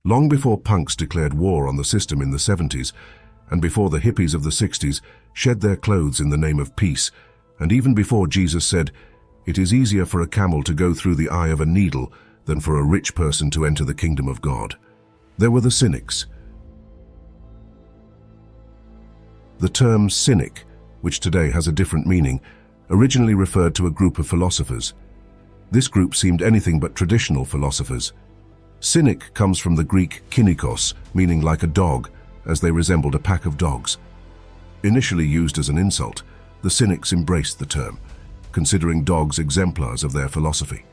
Long before punks declared war on the system in the 70s, and before the hippies of the 60s shed their clothes in the name of peace, and even before Jesus said, "It is easier for a camel to go through the eye of a needle than for a rich person to enter the kingdom of God," there were the cynics. The term cynic, which today has a different meaning, originally referred to a group of philosophers. This group seemed anything but traditional philosophers. Cynic comes from the Greek kynikos, meaning like a dog, as they resembled a pack of dogs. Initially used as an insult, the cynics embraced the term, considering dogs exemplars of their philosophy.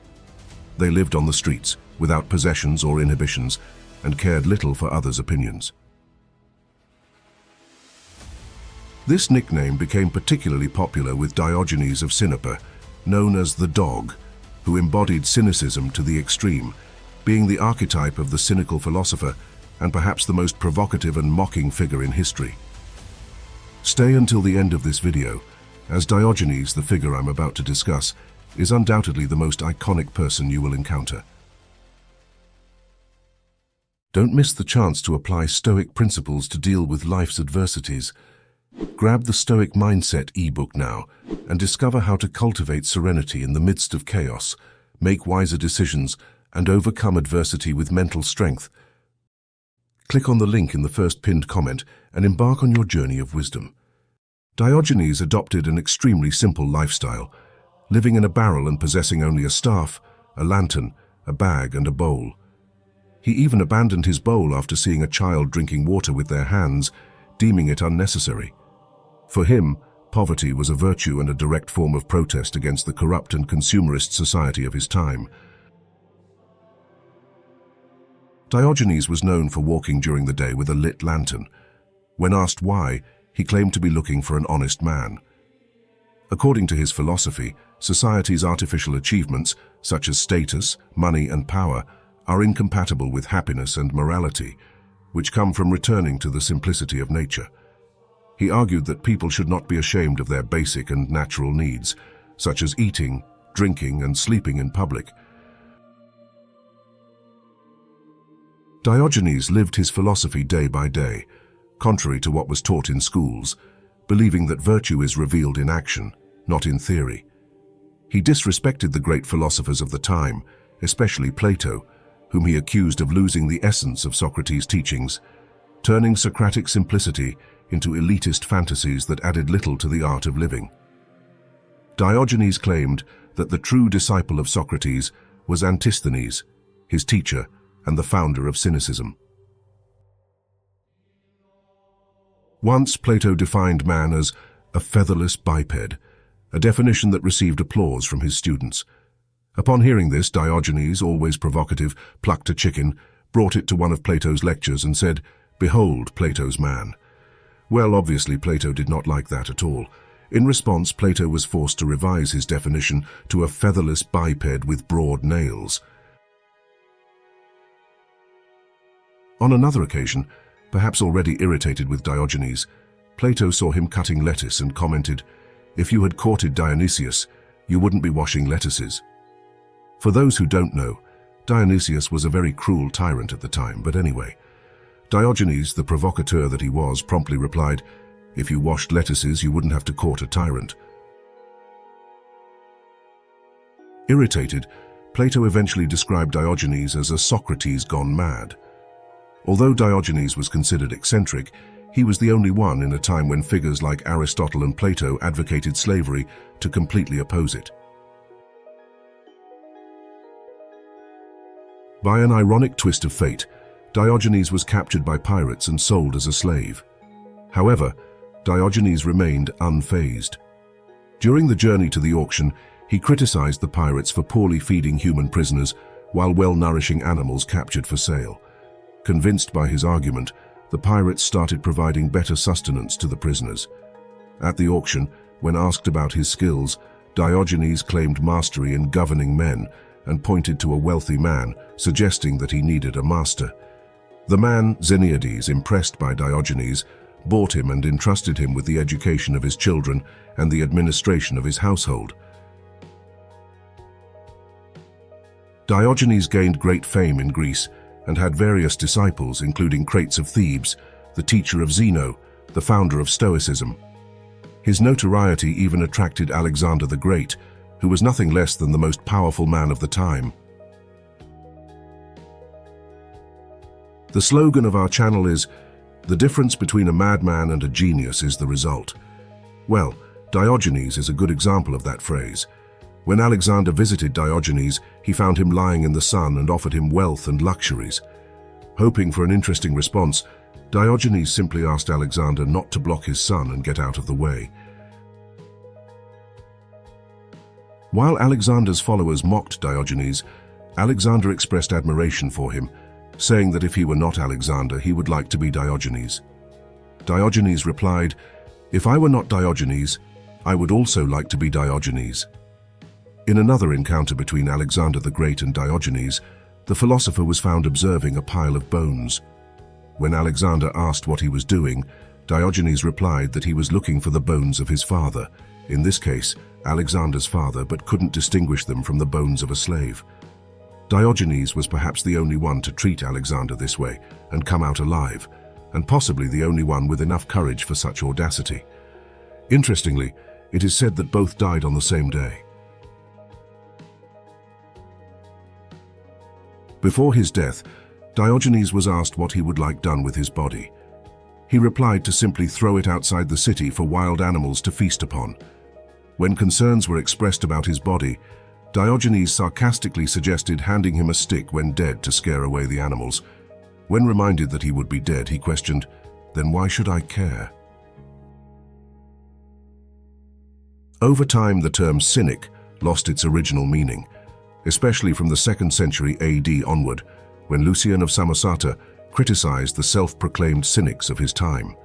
They lived on the streets, without possessions or inhibitions, and cared little for others' opinions. This nickname became particularly popular with Diogenes of Sinope, known as the dog, who embodied cynicism to the extreme, being the archetype of the cynical philosopher and perhaps the most provocative and mocking figure in history. Stay until the end of this video, as Diogenes, the figure I'm about to discuss, is undoubtedly the most iconic person you will encounter. Don't miss the chance to apply Stoic principles to deal with life's adversities. Grab the Stoic Mindset ebook now and discover how to cultivate serenity in the midst of chaos, make wiser decisions, and overcome adversity with mental strength. Click on the link in the first pinned comment and embark on your journey of wisdom. Diogenes adopted an extremely simple lifestyle, living in a barrel and possessing only a staff, a lantern, a bag, and a bowl. He even abandoned his bowl after seeing a child drinking water with their hands, deeming it unnecessary. For him, poverty was a virtue and a direct form of protest against the corrupt and consumerist society of his time. Diogenes was known for walking during the day with a lit lantern. When asked why, he claimed to be looking for an honest man. According to his philosophy, society's artificial achievements, such as status, money, and power, are incompatible with happiness and morality, which come from returning to the simplicity of nature. He argued that people should not be ashamed of their basic and natural needs, such as eating, drinking, and sleeping in public. Diogenes lived his philosophy day by day, contrary to what was taught in schools, believing that virtue is revealed in action, not in theory. He disrespected the great philosophers of the time, especially Plato, whom he accused of losing the essence of Socrates' teachings, turning Socratic simplicity into elitist fantasies that added little to the art of living. Diogenes claimed that the true disciple of Socrates was Antisthenes, his teacher and the founder of cynicism. Once Plato defined man as a featherless biped, a definition that received applause from his students. Upon hearing this, Diogenes, always provocative, plucked a chicken, brought it to one of Plato's lectures and said, "Behold Plato's man." Well, obviously Plato did not like that at all. In response, Plato was forced to revise his definition to a featherless biped with broad nails. On another occasion, perhaps already irritated with Diogenes, Plato saw him cutting lettuce and commented, "If you had courted Dionysius, you wouldn't be washing lettuces." For those who don't know, Dionysius was a very cruel tyrant at the time, but anyway. Diogenes, the provocateur that he was, promptly replied, "If you washed lettuces, you wouldn't have to court a tyrant." Irritated, Plato eventually described Diogenes as a Socrates gone mad. Although Diogenes was considered eccentric, he was the only one in a time when figures like Aristotle and Plato advocated slavery to completely oppose it. By an ironic twist of fate, Diogenes was captured by pirates and sold as a slave. However, Diogenes remained unfazed. During the journey to the auction, he criticized the pirates for poorly feeding human prisoners while well-nourishing animals captured for sale. Convinced by his argument, the pirates started providing better sustenance to the prisoners. At the auction, when asked about his skills, Diogenes claimed mastery in governing men and pointed to a wealthy man, suggesting that he needed a master. The man, Xeniades, impressed by Diogenes, bought him and entrusted him with the education of his children and the administration of his household. Diogenes gained great fame in Greece, and had various disciples, including Crates of Thebes, the teacher of Zeno, the founder of Stoicism. His notoriety even attracted Alexander the Great, who was nothing less than the most powerful man of the time. The slogan of our channel is, "The difference between a madman and a genius is the result." Well, Diogenes is a good example of that phrase. When Alexander visited Diogenes, he found him lying in the sun and offered him wealth and luxuries. Hoping for an interesting response, Diogenes simply asked Alexander not to block his sun and get out of the way. While Alexander's followers mocked Diogenes, Alexander expressed admiration for him, saying that if he were not Alexander, he would like to be Diogenes. Diogenes replied, "If I were not Diogenes, I would also like to be Diogenes." In another encounter between Alexander the Great and Diogenes, the philosopher was found observing a pile of bones. When Alexander asked what he was doing, Diogenes replied that he was looking for the bones of his father, in this case, Alexander's father, but couldn't distinguish them from the bones of a slave. Diogenes was perhaps the only one to treat Alexander this way and come out alive, and possibly the only one with enough courage for such audacity. Interestingly, it is said that both died on the same day. Before his death, Diogenes was asked what he would like done with his body. He replied to simply throw it outside the city for wild animals to feast upon. When concerns were expressed about his body, Diogenes sarcastically suggested handing him a stick when dead to scare away the animals. When reminded that he would be dead, he questioned, "Then why should I care?" Over time, the term cynic lost its original meaning, especially from the 2nd century AD onward, when Lucian of Samosata criticized the self-proclaimed cynics of his time.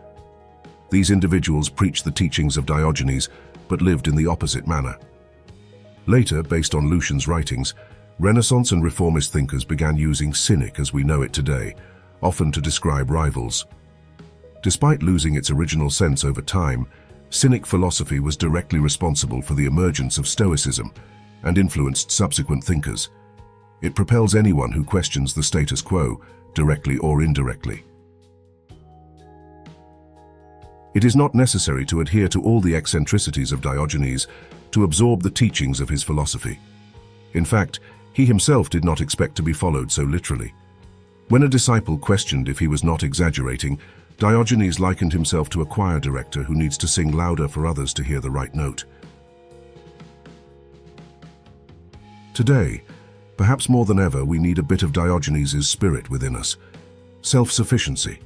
These individuals preached the teachings of Diogenes, but lived in the opposite manner. Later, based on Lucian's writings, Renaissance and Reformist thinkers began using cynic as we know it today, often to describe rivals. Despite losing its original sense over time, Cynic philosophy was directly responsible for the emergence of Stoicism and influenced subsequent thinkers. It propels anyone who questions the status quo, directly or indirectly. It is not necessary to adhere to all the eccentricities of Diogenes to absorb the teachings of his philosophy. In fact, he himself did not expect to be followed so literally. When a disciple questioned if he was not exaggerating, Diogenes likened himself to a choir director who needs to sing louder for others to hear the right note. Today, perhaps more than ever, we need a bit of Diogenes' spirit within us. Self-sufficiency,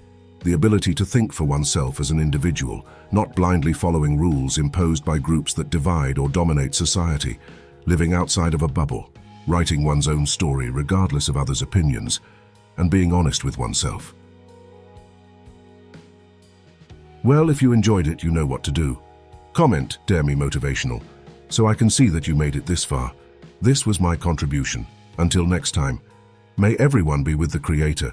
the ability to think for oneself as an individual, not blindly following rules imposed by groups that divide or dominate society, living outside of a bubble, writing one's own story regardless of others' opinions, and being honest with oneself. Well, if you enjoyed it, you know what to do. Comment, "Dare me motivational," so I can see that you made it this far. This was my contribution. Until next time, may everyone be with the Creator,